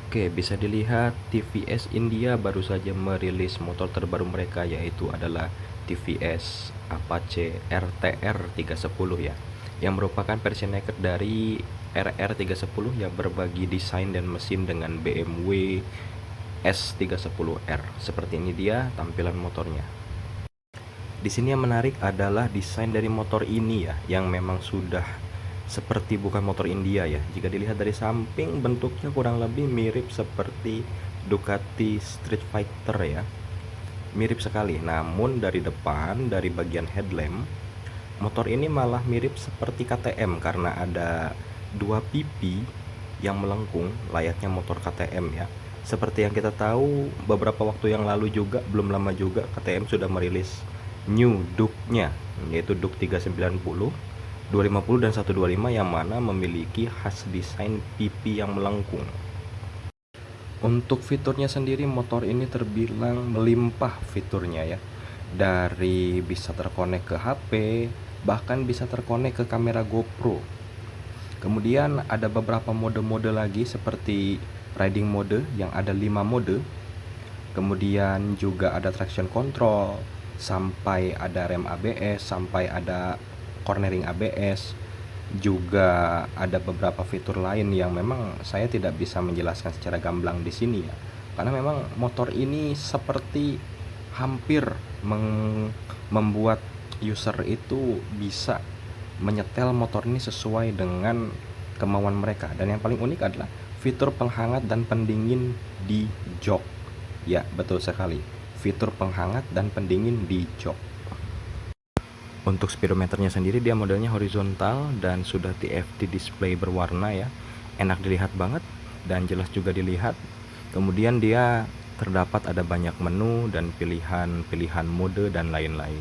Oke, bisa dilihat TVS India baru saja merilis motor terbaru mereka, yaitu adalah TVS Apache RTR 310 ya, yang merupakan versi naked dari RR 310 yang berbagi desain dan mesin dengan BMW S310R. Seperti ini dia tampilan motornya. Di sini yang menarik adalah desain dari motor ini ya, yang memang sudah seperti bukan motor India ya. Jika dilihat dari samping, bentuknya kurang lebih mirip seperti Ducati Street Fighter ya. Mirip sekali. Namun dari depan, dari bagian headlamp, motor ini malah mirip seperti KTM karena ada dua pipi yang melengkung layaknya motor KTM ya. Seperti yang kita tahu, beberapa waktu yang lalu juga, belum lama juga, KTM sudah merilis new Duke-nya, yaitu Duke 390, 250 dan 125, yang mana memiliki khas desain pipi yang melengkung. Untuk fiturnya sendiri, motor ini terbilang melimpah fiturnya ya. Dari bisa terkonek ke HP, bahkan bisa terkonek ke kamera GoPro. Kemudian ada beberapa mode-mode lagi seperti riding mode yang ada 5 mode. Kemudian juga ada traction control, sampai ada rem ABS, sampai ada cornering ABS. Juga ada beberapa fitur lain yang memang saya tidak bisa menjelaskan secara gamblang di sini ya. Karena memang motor ini seperti hampir membuat user itu bisa menyetel motor ini sesuai dengan kemauan mereka. Dan yang paling unik adalah fitur penghangat dan pendingin di jok. Ya, betul sekali. Fitur penghangat dan pendingin di jok. Untuk speedometernya sendiri, dia modelnya horizontal dan sudah TFT display berwarna ya. Enak dilihat banget dan jelas juga dilihat. Kemudian dia terdapat ada banyak menu dan pilihan-pilihan mode dan lain-lain.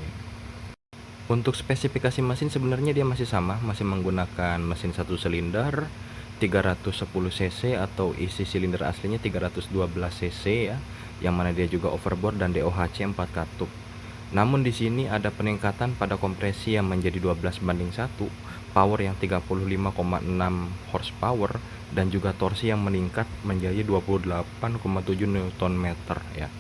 Untuk spesifikasi mesin sebenarnya dia masih sama, masih menggunakan mesin 1 silinder 310 cc atau isi silinder aslinya 312 cc ya, yang mana dia juga overbore dan DOHC 4 katup. Namun di sini ada peningkatan pada kompresi yang menjadi 12:1, power yang 35,6 horsepower, dan juga torsi yang meningkat menjadi 28,7 Nm ya.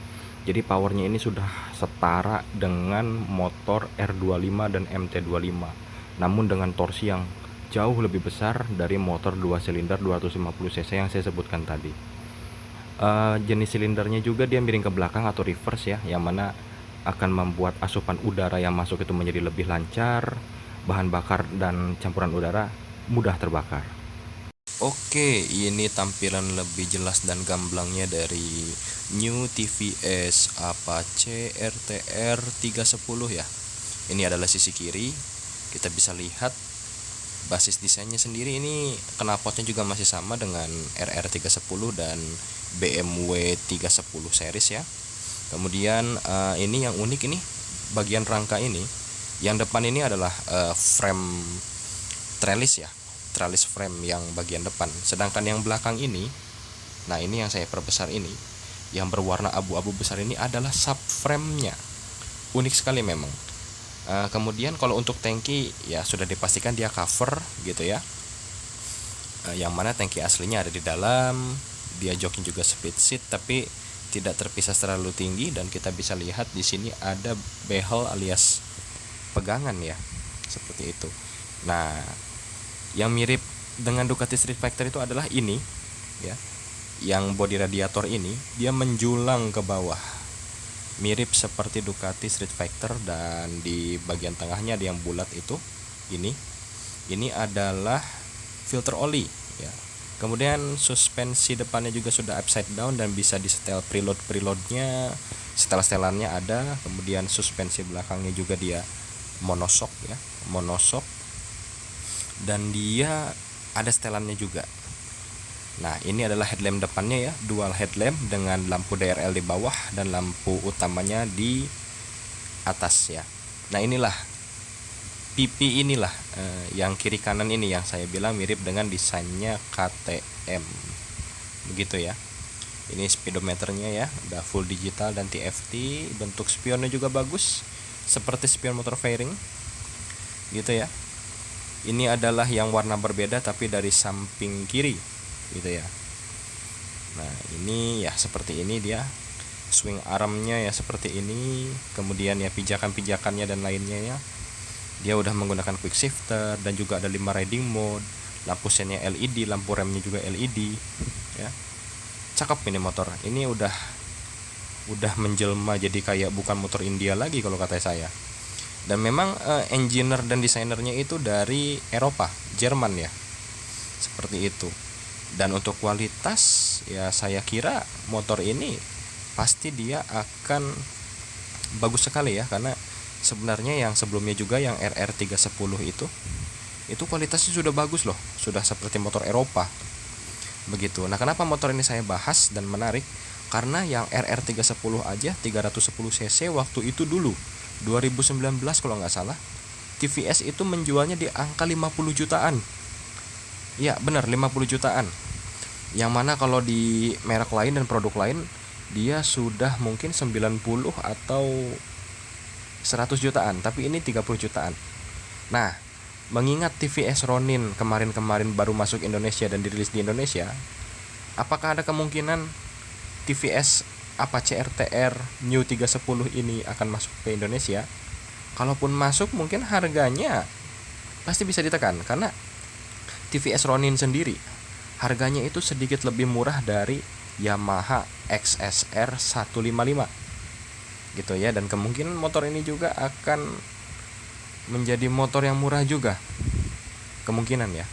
Jadi powernya ini sudah setara dengan motor R25 dan MT25, namun dengan torsi yang jauh lebih besar dari motor 2 silinder 250 cc yang saya sebutkan tadi. Jenis silindernya juga dia miring ke belakang atau reverse ya, yang mana akan membuat asupan udara yang masuk itu menjadi lebih lancar, bahan bakar dan campuran udara mudah terbakar. Oke, ini tampilan lebih jelas dan gamblangnya dari New TVS Apache RTR 310 ya. Ini adalah sisi kiri. Kita bisa lihat basis desainnya sendiri, ini knalpotnya juga masih sama dengan RR 310 dan BMW 310 series ya. Kemudian ini yang unik, ini bagian rangka ini, yang depan ini adalah frame trellis ya, trellis frame yang bagian depan. Sedangkan yang belakang ini, nah ini yang saya perbesar ini, yang berwarna abu-abu besar ini adalah subframe-nya. Unik sekali memang. Kemudian kalau untuk tangki ya sudah dipastikan dia cover gitu ya. Yang mana tangki aslinya ada di dalam. Dia joknya juga split seat tapi tidak terpisah terlalu tinggi, dan kita bisa lihat di sini ada behel alias pegangan ya, seperti itu. Nah, yang mirip dengan Ducati Street Fighter itu adalah ini ya, yang bodi radiator ini dia menjulang ke bawah, mirip seperti Ducati Street Fighter, dan di bagian tengahnya ada yang bulat itu. Ini adalah filter oli ya. Kemudian suspensi depannya juga sudah upside down dan bisa disetel preloadnya, setelannya ada. Kemudian suspensi belakangnya juga dia monoshock ya, monoshock, dan dia ada setelannya juga. Nah, ini adalah headlamp depannya ya, dual headlamp dengan lampu DRL di bawah dan lampu utamanya di atas ya. Nah, inilah pipi inilah yang kiri kanan ini yang saya bilang mirip dengan desainnya KTM, begitu ya. Ini speedometernya ya, udah full digital dan TFT. Bentuk spionnya juga bagus, seperti spion motor fairing gitu ya. Ini adalah yang warna berbeda tapi dari samping kiri gitu ya. Nah, ini ya seperti ini dia. Swing armnya ya seperti ini. Kemudian ya pijakan-pijakannya dan lainnya ya. Dia udah menggunakan quick shifter dan juga ada 5 riding mode. Lampu sennya LED, lampu remnya juga LED ya. Cakep ini motor. Ini udah menjelma jadi kayak bukan motor India lagi kalau kata saya. Dan memang engineer dan desainernya itu dari Eropa, Jerman ya. Seperti itu. Dan untuk kualitas ya saya kira motor ini pasti dia akan bagus sekali ya, karena sebenarnya yang sebelumnya juga yang RR310 itu kualitasnya sudah bagus loh, sudah seperti motor Eropa begitu. Nah, kenapa motor ini saya bahas dan menarik? Karena yang RR310 aja 310 cc waktu itu dulu 2019 kalau nggak salah, TVS itu menjualnya di angka 50 jutaan. Ya benar, 50 jutaan. Yang mana kalau di merek lain dan produk lain dia sudah mungkin 90 atau 100 jutaan, tapi ini 30 jutaan. Nah, mengingat TVS Ronin kemarin-kemarin baru masuk Indonesia dan dirilis di Indonesia, apakah ada kemungkinan TVS Apache RTR New 310 ini akan masuk ke Indonesia? Kalaupun masuk, mungkin harganya pasti bisa ditekan, karena TVS Ronin sendiri harganya itu sedikit lebih murah dari Yamaha XSR 155 gitu ya. Dan kemungkinan motor ini juga akan menjadi motor yang murah juga, kemungkinan ya.